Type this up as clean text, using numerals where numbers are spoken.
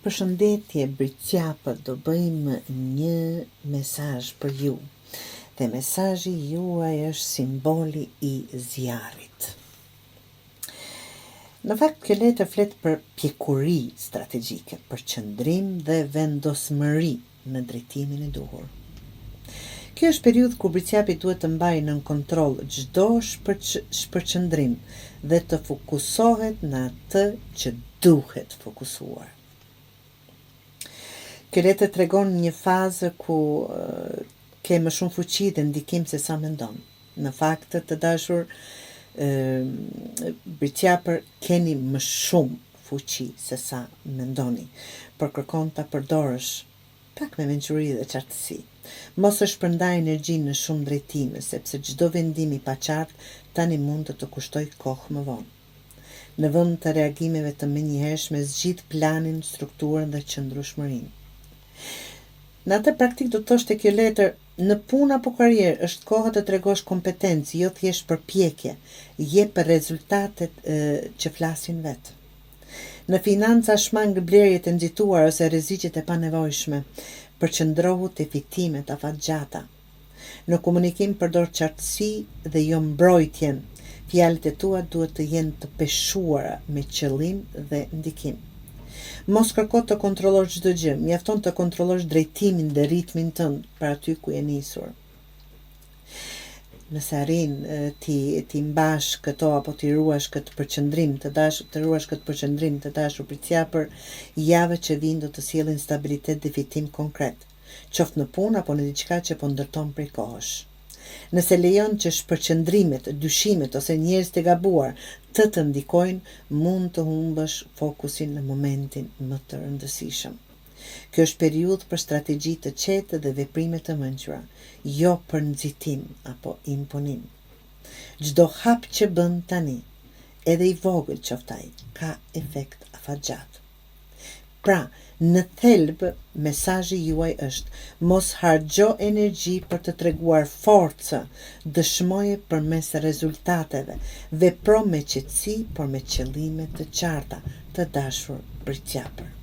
Përshëndetje Bërqapë, do bëjmë një mesazh për ju. Dhe mesazhi juaj është simboli I zjarrit. Në fakt, kjo letër flet për pjekuri strategjike, për qëndrim dhe vendosmëri në drejtimin e duhur. Kjo është periudhë kur Bërqapi duhet të mbajë nën kontroll çdo shpërqendrim dhe të fokusohet në atë që duhet fokusuar. Kjo letër tregon një fazë ku ke më shumë fuqi dhe ndikim se sa mendon. Në fakt, të dashur, Bërqapër keni më shumë fuqi se sa mendoni, por kërkon ta përdorësh pak me mençuri dhe qartësi. Mos e shpërndaj energjinë në shumë drejtime, sepse çdo vendim I paqartë tani mund të kushtoj kohë më vonë. Në vend të reagimeve të menjëhershme, zgjidh planin, strukturën dhe qëndrueshmërinë. Në atë praktik do të thoshte kjo letër, në punë apo karrierë është koha të tregosh kompetencë, jo thjesht përpjekje, jep rezultatet që flasin vetë. Në financa shmang blerjet e nxituara ose rreziqet e panevojshme, përqendrohu te fitimet afatgjata. Në komunikim përdor qartësi dhe jo mbrojtjen. Fjalët e tua duhet të jenë të peshuara me qëllim dhe ndikim. Mos kërko të kontrollosh çdo gjë, mjafton të kontrollosh drejtimin dhe ritmin tënd për aty ku je nisur. Nëse arrin ti mbash këto apo ti ruash këtë përqendrim të dashur Bërqapër, javët që vijnë do të sjellin stabilitet dhe fitim konkret, qoftë në punë apo në diçka që po ndërton prej kohësh. Nëse lejon që shpërqendrimet, dyshimet ose njerëz të gabuar të ndikojnë, mund të humbësh fokusin në momentin më të rëndësishëm. Kjo është periudhë për strategji të qetë dhe veprime të mençura, jo për nxitim apo imponim. Çdo hap që bën tani, edhe I vogël qoftë ai, ka efekt afatgjat. Pra, në thelb, mesazhi juaj është: mos harxho energji për të treguar forcë, dëshmoje përmes rezultateve, vepro me qetësi, por me qëllime të qarta, të dashur Bërqapër.